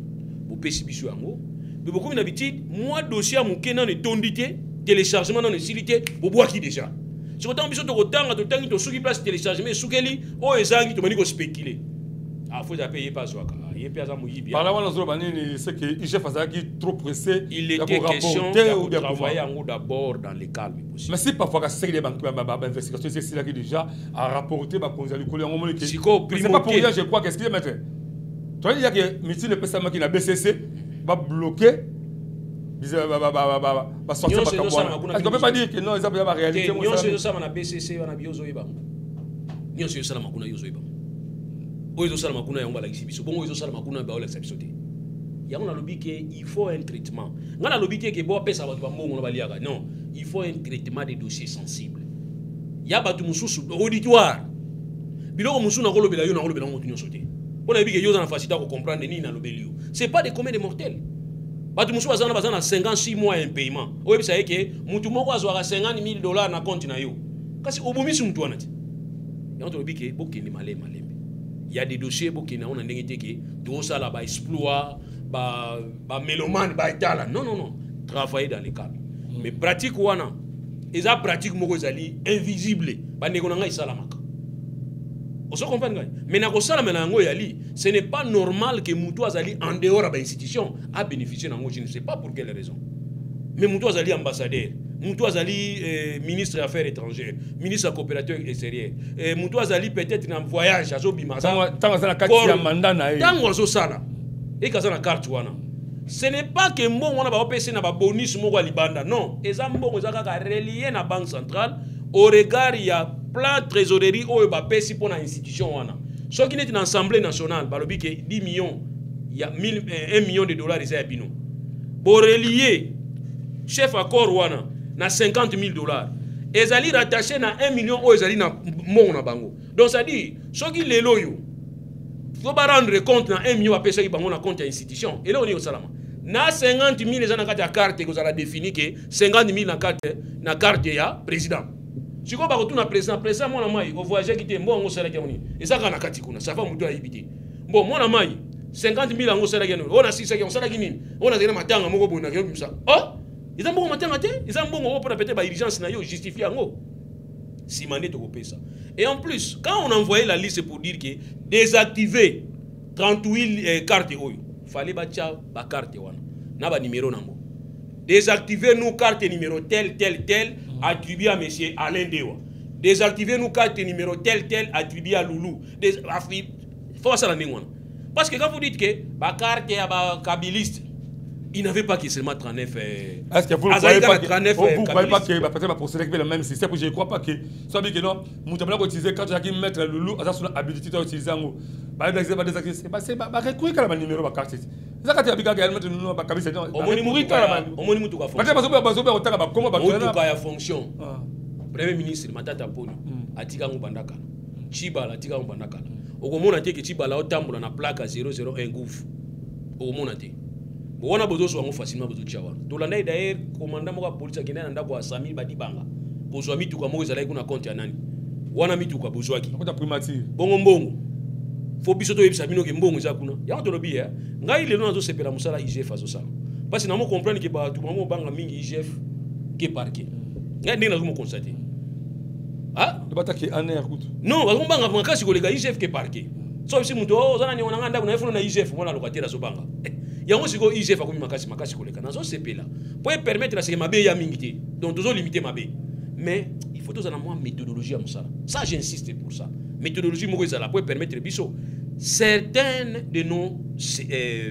bo pesi biso yango. Mais beaucoup d'habitude, moi, dossier à mon kénan est tondité, téléchargement dans le silité, au bois qui déjà. Si autant de temps, à tout temps, tu as place téléchargement, soukeli, oh, et ça, tu vas spéculer. Ah, faut payer pas ça. Par là, on c'est que IGF qui trop pressé. Il était question de travailler d'abord dans les calmes. Mais si parfois, c'est des banques d'investigation, c'est là qui déjà a rapporté, c'est pas pour dire, je crois, qu'est-ce qu'il y a maintenant. Tu vois, il y a que Mitsi ne peut pas qui n'a BCC. Va bloquer va sortir pas on peut pas dire que non ils ont pas réalité non c'est ça na BCC na biozo yeba non c'est ça na makuna yozo yeba oyo ça na makuna yomba la exhibition bon oyo ça na makuna ba la exhibition ya on a lobby que il faut un traitement ngana lobby que bo pesa ba mbongo na baliaka non il faut un traitement des dossiers sensibles ya ba tu mususu auditoire biloko mususu na kolobela yo na kolobela ngo tunyo sauter. On a vu que vous avez facilité à comprendre ni na lobelio. C'est pas des communs de mortels. Ba tu musu bazana 56 mois un paiement. Oyebi ça que mutu moko azwaka $50,000 na compte na yo. Kasi obomisi mutu wana ti. Ya on a vu que bokende malembe. y a des dossiers qui on a ndengete ke tout ça là ba exploit ba mélomane ba etala non travailler dans les cadres mais pratique wana eza pratique moko ezali invisible ba ndeko na ngai salamaka on se comprend mais na ko salama na ngo yali ce n'est pas normal que mutu azali en dehors ba institution a bénéficier na ngo je ne sais pas pour quelle raison mais mutu azali ambassadeur mutu azali ministre des affaires étrangères ministre de coopération extérieure mutu azali peut-être na voyage azo bima tango za na kati ya mandat na ye tango azo sala et kaza na carte wana ce n'est pas que mbongo wana ba opesi na ba bonus moko libanda non eza mbongo za kaka relié na banque centrale au regard ya plan trésorerie oyo ba pesi pour na institution wana soki neti na assemblée nationale balobi ke 10 millions ya 1 million de dollars eza ya bino bo relié chef accord wana na 50 000 dollars ezali rattaché na 1 million oyo ezali na mbongo na bango donc ça dit soki lelo yo faut ba rendre compte na 1 million ba pesa ki bango na compte ya institution et là on est au salama na 50 000 eza na kati ya carte ko za la définir que 50 000 na carte ya président siko ba ko tuna président mona mai au voyager qui te mbongo sala ke moni eza kana kati kuna ça va mutu ayibité bon mona mai 50 000 ango sala ke no ona 6 ke on sala ki nini ona zena matanga moko bona ke bimsa oh ils ont bon matanga te ils ont bon pour peut-être ba urgence na yo justifier ngo si mandé to kopesa et en plus quand on envoyait la liste pour dire que désactiver 38 cartes oyo fallait ba tia ba carte wana na ba numéro nango désactiver nous carte numéro tel attribué à monsieur Alain Dewa désactiver nous carte numéro tel attribué à Loulou faut ça la ningwana parce que quand vous dites que ba carte ya ba kabiliste il n'avait pas que seulement 39 est-ce que vous ne croyez pas que peut-être va procéder avec le même système je ne crois pas que soit bien que non mutabla ko utiliser quand tu mettre Loulou à son habilité d'utiliser ngo ba désactiver c'est ba quoi kala numéro ba carte zakati ya bika mettre Loulou ba kabisa au moni mutu ka fonction ba otaka ba komba ba mutu ka ya fonction premier ministre Matata Ponyo atika ngo bandaka Chibala atika ngo bandaka okomona te ke Chibala otambola na plaque 001 gouffre okomona te wana bozo so facilement bozo tchawa to landa d'ailleurs commandant moko police akenda na ndako ya Sami Badibanga bozo mituka moko ezala kuna compte ya nani wana mituka bozo aki kota primature bongo fo biso to yebisa bino ke mbongo eza kuna ya to lobi ya ngai lelo nazo sepela musala IGF azo sala parce que na mo comprendre ke ba tout mo banga mingi IGF ke parquet ngai ndina zo mo constater ah de bataki aner kutu non ba banga makasi ko lega IGF ke parquet so bisi muto ozana ni onanga ndako na ifuna na IGF mona lokatera so banga yango siko IGF akomi makasi koleka nazo sepela pour permettre à ce mabe ya mingité donc toujours limiter mabe mais il faut tous avoir une méthodologie à musala ça j'insiste pour ça méthodologie moko ezala pour permettre biso certaines de nos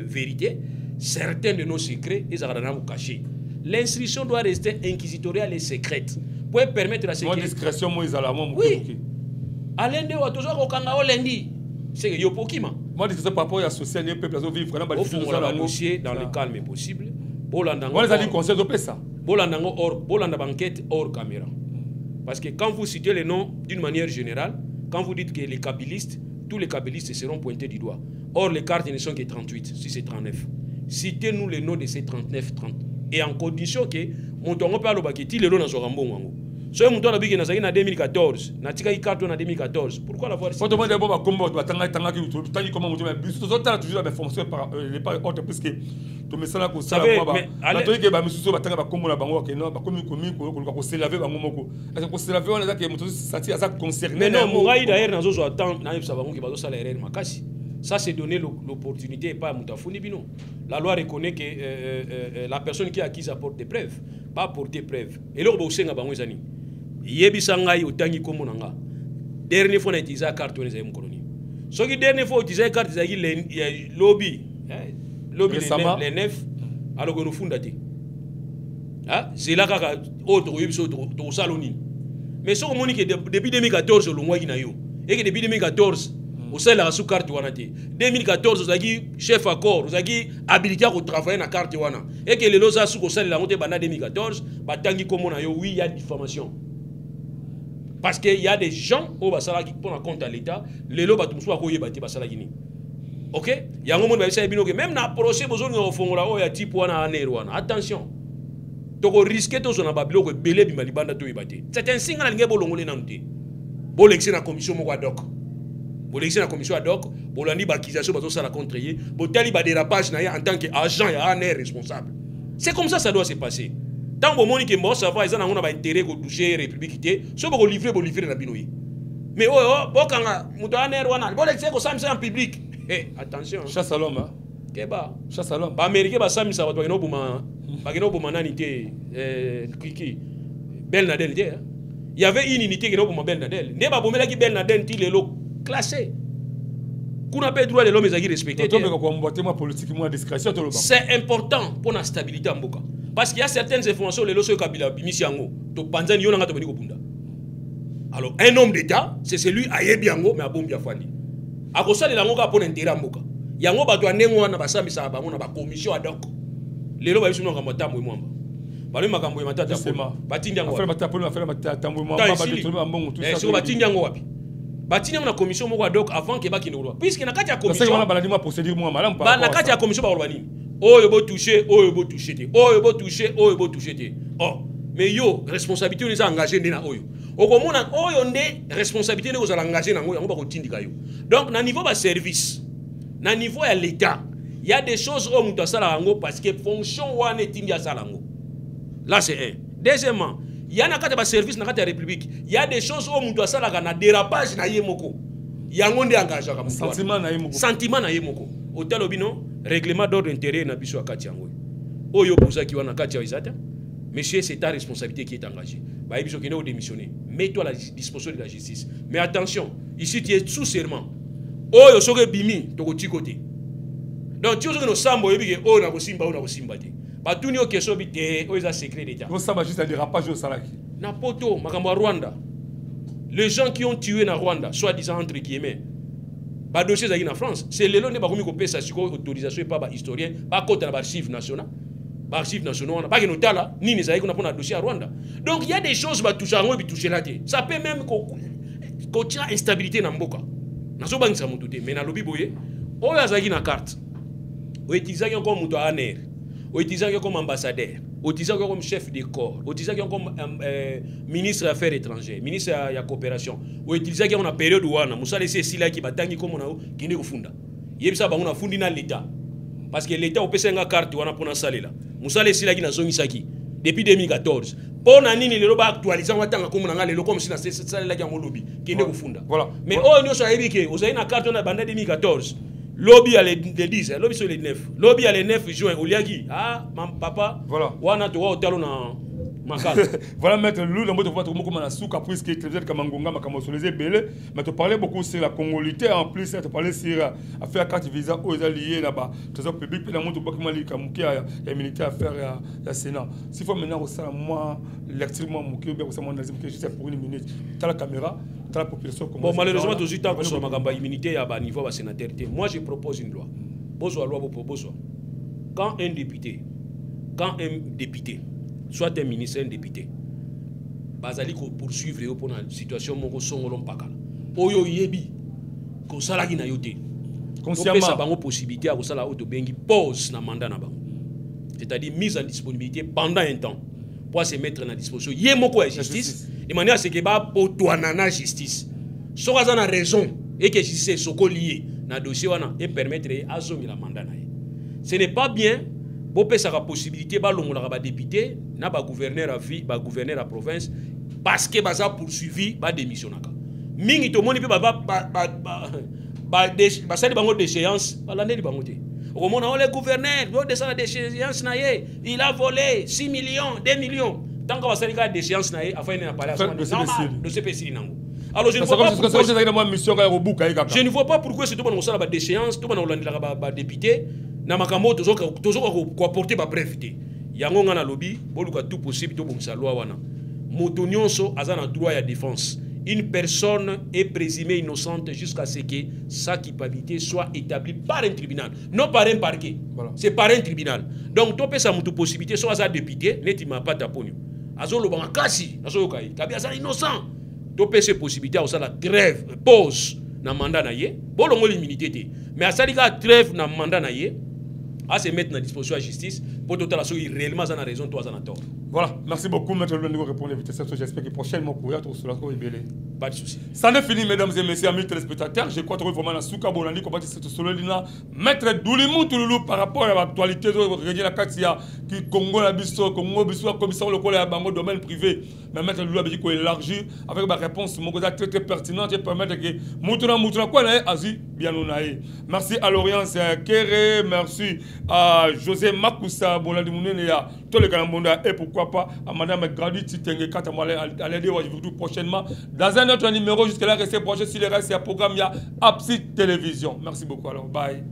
vérités certains de nos secrets ezala na cacher l'instruction doit rester inquisitoriale et secrète pour permettre à ce que discrétion mo ezala mo oui alende wa toujours kokanga olendi c'est que yopokima moi je sais par rapport à social et peuple vivre dans le dossier dans le calme possible bolandango on les a dit conseil de ça bolandango hors bolanda banquette hors caméra parce que quand vous citez les noms d'une manière générale quand vous dites que les kabylistes tous les kabylistes seront pointés du doigt or les cartes ne sont que 38 si c'est 39 citez-nous les noms de ces 39 30 et en condition que montongo pa lobakiti le na zorambongo ngo so mutu ala biki na zaki na 2014 na tika ikato na 2014 pourquoi l'avoir faut demander bon ba combo ba tanga ki tu tani comment mutu mais biso to tala toujours ba formation par les pas autre parce que to mesala ko sala ba na to ke ba misuso ba tanga ba combo na bango ke no ba komi ko s'élever bango moko est-ce que s'élever on a que mutu senti ça concerné mais non murai d'ailleurs na zo attend na yebsa bango ke bazo sala erreur makasi ça c'est donner l'opportunité et pas mutafuni bino la loi reconnaît que la personne qui est acquise apporte des preuves pas apporter preuve et là ba osenga bango ezani yebisa ngai otangi kombo nanga dernière fois na utiliser carte on ezali mkoloni soki dernière fois utiliser carte ezali lobby les 9 alors que nous funda te ah c'est là kaka autre yebiso to saloni mais so moni que depuis 2014 longwa ki na yo et que depuis 2014 au sein la sous carte wana te 2014 ozaki chef accord ozaki habilité à travailler na carte wana et que les loza sous au sein la monte bana 2014 batangi kombo na yo oui il y a diffamation. Parce qu'il y a des gens qui prennent en compte à l'État, les lois sont bâtis. Ok? Il y a un moment où même dans le procès, il y a type attention. Donc, on risque de se faire belé bimbalibanda to ibate. C'est un signe que vous avez bolongolé dans le commission ad hoc. bolexi na commission ad hoc bolandi accusation bazo sala contre ye botali ba dérapage na ye en tant que agent ya ANR responsable. C'est comme ça doit se passer. Tant que moni ke mbo savoir ils ont ba intérêt ko toucher république té so bo livrer na binoyi. Mais oh bokanga muto ANR wana bolexi ko samisa en public. Attention. Chasse à l'homme. Keba. Chasse à l'homme. Ba américain ba samisa bato no buma nani té kiki Bel Nadel té. Il y avait une unité qui no buma Bel Nadel. Ne ba bomela ki Bel Nadel ti lelo classé. Qu'on appelle droit de l'homme est respecté. C'est important pour la stabilité en Boka. Parce qu'il y a certaines informations les lois Kabila Bimisiango. To Panzani Yonanga to Beniko Bunda. Alors un homme d'État, c'est celui à Yebiango mais à Bombia Fandi. À cause de la Moka pour l'intérêt en Boka. Yango ba doit nengo na basami sa ba na ba commission ad hoc. Les lois ba yusuno ngamata mo mwamba. Bale makambo ya matata pour batindi yango. Affaire matata pour affaire matata mo mwamba ba détruire mbongo tout ça. So batindi yango wapi? Batindi yango na commission moko ad hoc avant que ba kinoro. Puisque na kati ya commission. C'est baladi mo procédure mo malamu ba na kati ya commission ba robani. Oyo bo toucher, oyo bo toucher te. Oyo bo toucher, oyo bo toucher te. Oh, mais yo responsabilité on est engagé ndena oyo. Okomona oyo nde responsabilité ne kozala engagé nango yango ba kotindika yo. Donc na niveau ba service, na niveau ya l'état, il y a des choses où muto sala yango parce que fonction wana etindi ya sala yango. Là c'est un. Deuxièmement, il y a na kati ba service na kati ya république, il y a des choses où muto sala na dérapage na yemoko. Yango nde engagé ka muto. Sentiment na yemoko. Sentiment na yemoko. Hotel obino règlement d'ordre intérieur na biso akati yango. Oyo bozaki wana kati ya izata. Monsieur, c'est ta responsabilité qui est engagée. Bah, il faut que démissionner. Mets-toi à la disposition de la justice. Mais attention, ici tu es sous serment. Oh, yo soge bimi, to ko côté. Donc tu os no sambo yebi ke o na ko simba te. Ba tuni o keso bi te o eza secret d'état. On samba juste un dérapage au salaki. Na poto makambo ya Rwanda. Les gens qui ont tué na Rwanda, soi-disant entre guillemets. Ba dossier za na France, c'est lelo ne ba komi ko pesa siko autorisation pas ba historien, ba côté na ba archive nationale. Archives nationaux, pas que nous là, ni les aïeux qu'on a pour un dossier à Rwanda. Donc il y a des choses qui touchent à Rwanda et toucher là. Ça peut même qu'on tient instabilité dans Mboka. N'a pas besoin de tout mais dans le biboye, on a une carte. On utilise comme mouton à aner, on utilise comme ambassadeur, on utilise comme chef de corps, on utilise comme ministre des Affaires étrangères, ministre de la coopération, on utilise comme une période où on a moussa laissé ici là qui batangi comme on a qui n'est au fond. Il y a ça, on a fondé dans l'État. Parce que l'État a payé une carte pour na salle là. Moussa les silaki na zongisaki depuis 2014. Pour nani ni lelo ba actualiser watanga comme na lelo comme si na salle là qui lobby qui ne kufunda. Voilà. Mais oh nyo so ebike, ozayi na carte na banda 2014. Lobby à les 10, lobby sur les 9. Lobby à les 9 juin Oliagi. Ah, mam papa. Voilà. Wana to wa hotelo na voilà, maître Lou, le mot de voix, comme on a souka, puisque tu es comme Ngonga, comme sur les ébélés, mais tu parlais beaucoup sur la congolité, en plus, tu parlais sur affaire carte visa aux alliés là-bas, trésor public, puis la montre de Bakimali, comme il y a militaire à faire à Sénat. S'il faut maintenant, moi, l'activement, Mouké, bien, moi, juste pour une minute, tu as la caméra, tu as la population. Bon, malheureusement, tout de suite, sur ma immunité à niveau sénateur, moi, je propose une loi. Besoin loi, vous proposez. Quand un député, soit un ministre, un député, bazali ko poursuivre pour une situation moko songolo mpaka. Oyo yebi ko salaki na yote. Consciemment ça bango possibilité à ko sala auto bengi pause na mandat na bango. C'est-à-dire mise en disponibilité pendant un temps pour se mettre à disposition. Yé moko ya justice de manière à ce que ba potoana na justice. Soka na raison et que justice soko lié na dossier wana et permettre à zongi la mandat na. Ce n'est pas bien. Bon, ça a la possibilité de député, na ba gouverneur à vie, ba gouverneur à province, parce que baza poursuivi, ba démissionnaka. Mingi to moni pe sali bango déchéance, ba l'année di bango te. Au moment où le gouverneur doit descendre déchéance na ye, il a volé 6 millions, 2 millions. Tant que ba sali ka déchéance na ye, afin na parler à de CPC nango. Alors je ne vois pas pourquoi je ne vois pas pourquoi c'est tout bon ça la déchéance, tout bon on la député. Na makambo toujours ko apporter ba brevité yango nga na lobby boluka tout possible to bomsa loi wana moto nyonso azana droit à défense. Une personne est présumée innocente jusqu'à ce que sa culpabilité soit établie par un tribunal, non par un parquet. Voilà. C'est par un tribunal. Donc to pesa moto possibilité soit aza député neti ma pas taponyo azolo ba kasi azo kai kabi aza innocent to pesa possibilité au sala grève pause na mandat na ye bolongo l'immunité te mais asalika trêve na mandat na ye à se mettre à disposition de la justice pour tout à l'heure réellement en a raison toi en a tort. Voilà, merci beaucoup maître Lou de répondre à l'invitation. J'espère que prochainement pour y être sur la cour Pas de souci. Ça n'est fini, mesdames et messieurs, amis téléspectateurs. Je crois que vraiment la Souka Bolandi, comment dire, c'est Sololina, maître Doulimou Touloulou par rapport à l'actualité de la Katia, qui Congo la Bisso, Congo Bisso, commissaire local à Bango, domaine privé. Mais maître Doulou a dit qu'on élargit avec ma réponse, mon côté très pertinente et permettre que Moutuna, quoi, là, Asie, bien nous naïe. Merci à l'Orient, c'est Kéré, merci à José Makoussa, Bolandi Mounénéa, tous les Kalambonda, et pourquoi pas à Madame Grandi Titenge Katamale, à l'aider prochainement dans un autre numéro. Jusque-là, restez branchés sur les restes et programme, il y a Apsi Télévision. Merci beaucoup. Alors, bye.